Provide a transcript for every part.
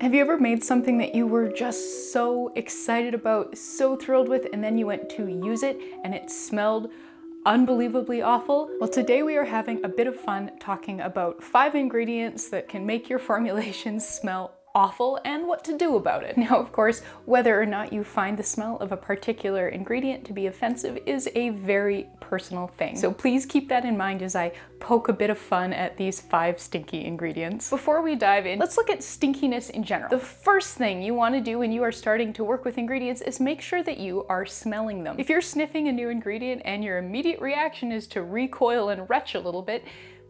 Have you ever made something that you were just so excited about, so thrilled with, and then you went to use it and it smelled unbelievably awful? Well, today we are having a bit of fun talking about 5 ingredients that can make your formulations smell awful and what to do about it. Now, of course, whether or not you find the smell of a particular ingredient to be offensive is a very personal thing. So please keep that in mind as I poke a bit of fun at these 5 stinky ingredients. Before we dive in, let's look at stinkiness in general. The first thing you want to do when you are starting to work with ingredients is make sure that you are smelling them. If you're sniffing a new ingredient and your immediate reaction is to recoil and retch a little bit,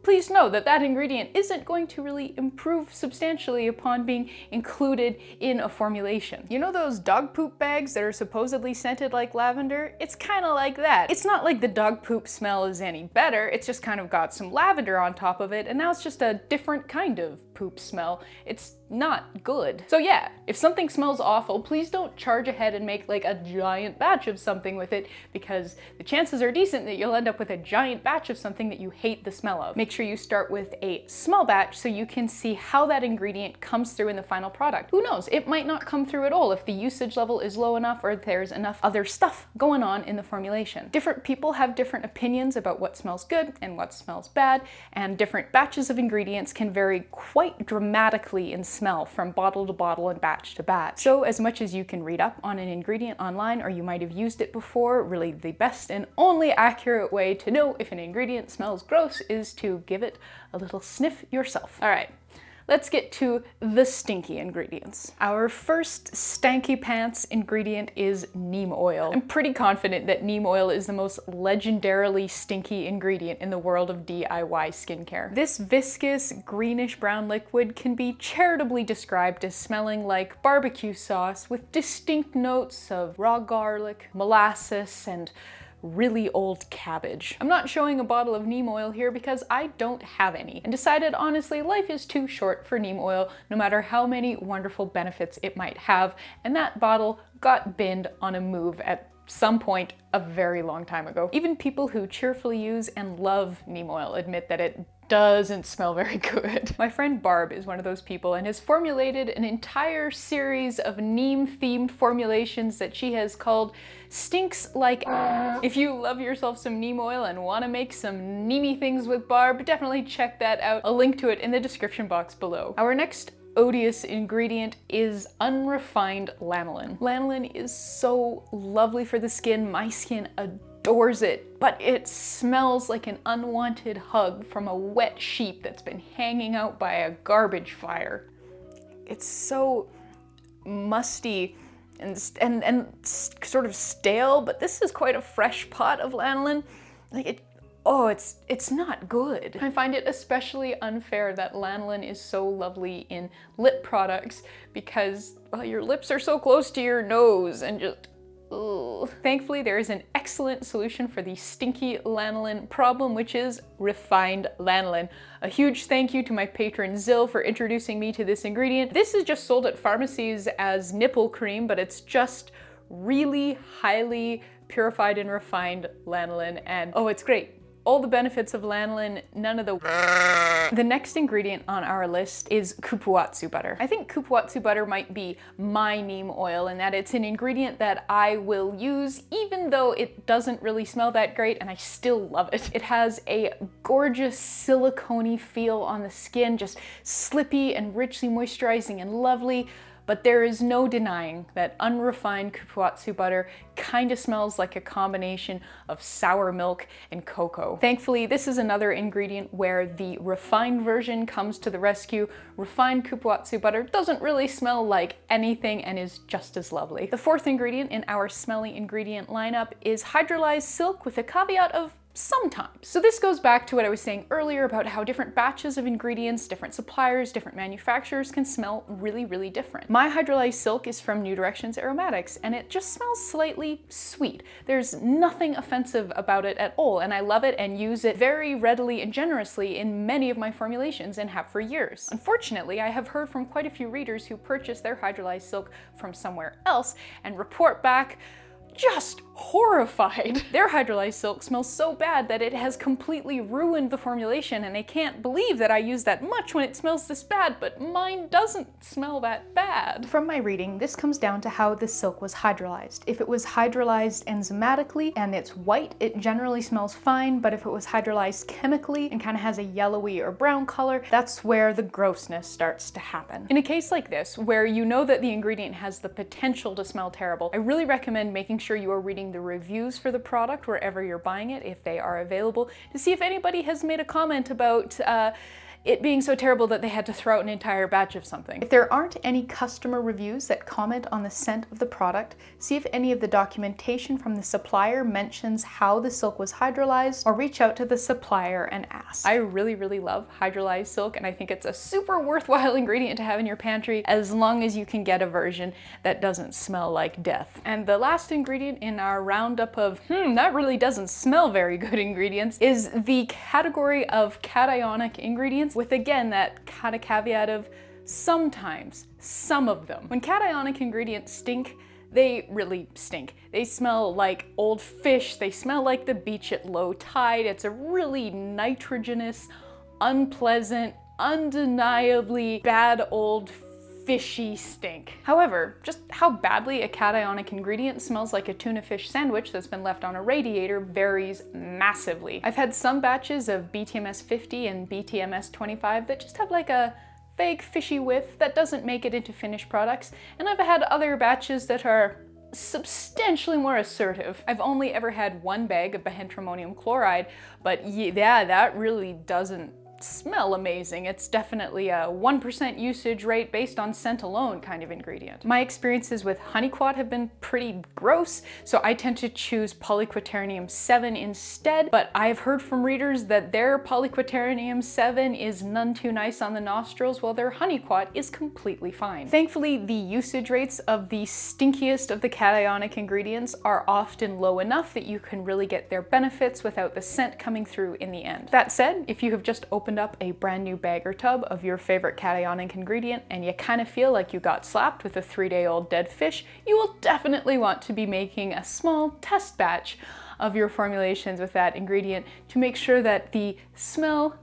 please know that that ingredient isn't going to really improve substantially upon being included in a formulation. You know those dog poop bags that are supposedly scented like lavender? It's kind of like that. It's not like the dog poop smell is any better, it's just kind of got some lavender on top of it, and now it's just a different kind of poop smell. It's not good. So yeah, if something smells awful, please don't charge ahead and make like a giant batch of something with it, because the chances are decent that you'll end up with a giant batch of something that you hate the smell of. Make sure you start with a small batch so you can see how that ingredient comes through in the final product. Who knows, it might not come through at all if the usage level is low enough or there's enough other stuff going on in the formulation. Different people have different opinions about what smells good and what smells bad, and different batches of ingredients can vary quite dramatically in smell from bottle to bottle and batch to batch. So as much as you can read up on an ingredient online, or you might have used it before, really the best and only accurate way to know if an ingredient smells gross is to give it a little sniff yourself. All right. Let's get to the stinky ingredients. Our first stanky pants ingredient is neem oil. I'm pretty confident that neem oil is the most legendarily stinky ingredient in the world of DIY skincare. This viscous greenish brown liquid can be charitably described as smelling like barbecue sauce with distinct notes of raw garlic, molasses, and really old cabbage. I'm not showing a bottle of neem oil here because I don't have any, and decided honestly life is too short for neem oil no matter how many wonderful benefits it might have, and that bottle got binned on a move at some point a very long time ago. Even people who cheerfully use and love neem oil admit that it doesn't smell very good. My friend Barb is one of those people and has formulated an entire series of neem-themed formulations that she has called Stinks Like. If you love yourself some neem oil and want to make some neemy things with Barb, definitely check that out. I'll link to it in the description box below. Our next odious ingredient is unrefined lanolin. Lanolin is so lovely for the skin. My skin adores it, but it smells like an unwanted hug from a wet sheep that's been hanging out by a garbage fire. It's so musty and sort of stale, but this is quite a fresh pot of lanolin. It's not good. I find it especially unfair that lanolin is so lovely in lip products because, well, your lips are so close to your nose and just, ugh. Thankfully, there is an excellent solution for the stinky lanolin problem, which is refined lanolin. A huge thank you to my patron Zill for introducing me to this ingredient. This is just sold at pharmacies as nipple cream, but it's just really highly purified and refined lanolin, and oh, it's great. All the benefits of lanolin, none of the... The next ingredient on our list is cupuatsu butter. I think cupuatsu butter might be my neem oil in that it's an ingredient that I will use even though it doesn't really smell that great, and I still love it. It has a gorgeous silicone-y feel on the skin, just slippy and richly moisturizing and lovely. But there is no denying that unrefined cupuatsu butter kind of smells like a combination of sour milk and cocoa. Thankfully, this is another ingredient where the refined version comes to the rescue. Refined cupuatsu butter doesn't really smell like anything and is just as lovely. The fourth ingredient in our smelly ingredient lineup is hydrolyzed silk, with a caveat of sometimes. So this goes back to what I was saying earlier about how different batches of ingredients, different suppliers, different manufacturers can smell really, really different. My hydrolyzed silk is from New Directions Aromatics, and it just smells slightly sweet. There's nothing offensive about it at all, and I love it and use it very readily and generously in many of my formulations and have for years. Unfortunately, I have heard from quite a few readers who purchased their hydrolyzed silk from somewhere else and report back just horrified. Their hydrolyzed silk smells so bad that it has completely ruined the formulation, and they can't believe that I use that much when it smells this bad, but mine doesn't smell that bad. From my reading, this comes down to how the silk was hydrolyzed. If it was hydrolyzed enzymatically and it's white, it generally smells fine, but if it was hydrolyzed chemically and kind of has a yellowy or brown color, that's where the grossness starts to happen. In a case like this, where you know that the ingredient has the potential to smell terrible, I really recommend making sure you are reading the reviews for the product wherever you're buying it, if they are available, to see if anybody has made a comment about it being so terrible that they had to throw out an entire batch of something. If there aren't any customer reviews that comment on the scent of the product, see if any of the documentation from the supplier mentions how the silk was hydrolyzed, or reach out to the supplier and ask. I really, really love hydrolyzed silk, and I think it's a super worthwhile ingredient to have in your pantry as long as you can get a version that doesn't smell like death. And the last ingredient in our roundup of, that really doesn't smell very good ingredients is the category of cationic ingredients, with again that kind of caveat of sometimes, some of them. When cationic ingredients stink, they really stink. They smell like old fish, they smell like the beach at low tide. It's a really nitrogenous, unpleasant, undeniably bad old fishy stink. However, just how badly a cationic ingredient smells like a tuna fish sandwich that's been left on a radiator varies massively. I've had some batches of BTMS 50 and BTMS 25 that just have like a vague fishy whiff that doesn't make it into finished products, and I've had other batches that are substantially more assertive. I've only ever had one bag of bihentramonium chloride, but yeah, that really doesn't smell amazing. It's definitely a 1% usage rate based on scent alone kind of ingredient. My experiences with honeyquat have been pretty gross, so I tend to choose polyquaternium 7 instead, but I've heard from readers that their polyquaternium 7 is none too nice on the nostrils, while their honeyquat is completely fine. Thankfully, the usage rates of the stinkiest of the cationic ingredients are often low enough that you can really get their benefits without the scent coming through in the end. That said, if you have just opened up a brand new bag or tub of your favorite cationic ingredient and you kind of feel like you got slapped with a 3-day-old dead fish, you will definitely want to be making a small test batch of your formulations with that ingredient to make sure that the smell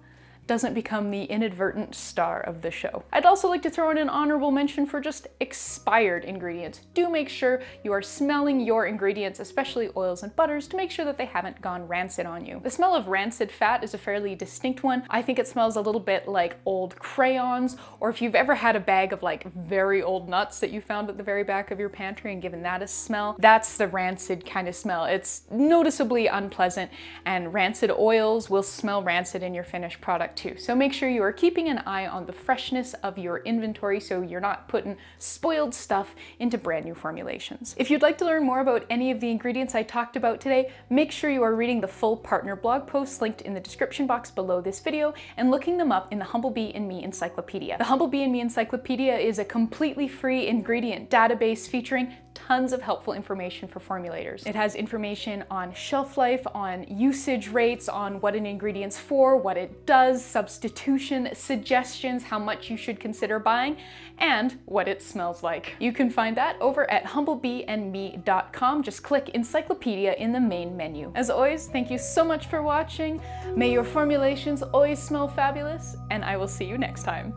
doesn't become the inadvertent star of the show. I'd also like to throw in an honorable mention for just expired ingredients. Do make sure you are smelling your ingredients, especially oils and butters, to make sure that they haven't gone rancid on you. The smell of rancid fat is a fairly distinct one. I think it smells a little bit like old crayons, or if you've ever had a bag of like very old nuts that you found at the very back of your pantry and given that a smell, that's the rancid kind of smell. It's noticeably unpleasant, and rancid oils will smell rancid in your finished product too. So make sure you are keeping an eye on the freshness of your inventory so you're not putting spoiled stuff into brand new formulations. If you'd like to learn more about any of the ingredients I talked about today, make sure you are reading the full partner blog posts linked in the description box below this video and looking them up in the Humblebee and Me Encyclopedia. The Humblebee and Me Encyclopedia is a completely free ingredient database featuring tons of helpful information for formulators. It has information on shelf life, on usage rates, on what an ingredient's for, what it does, substitution suggestions, how much you should consider buying, and what it smells like. You can find that over at humblebeeandme.com. Just click Encyclopedia in the main menu. As always, thank you so much for watching. May your formulations always smell fabulous, and I will see you next time.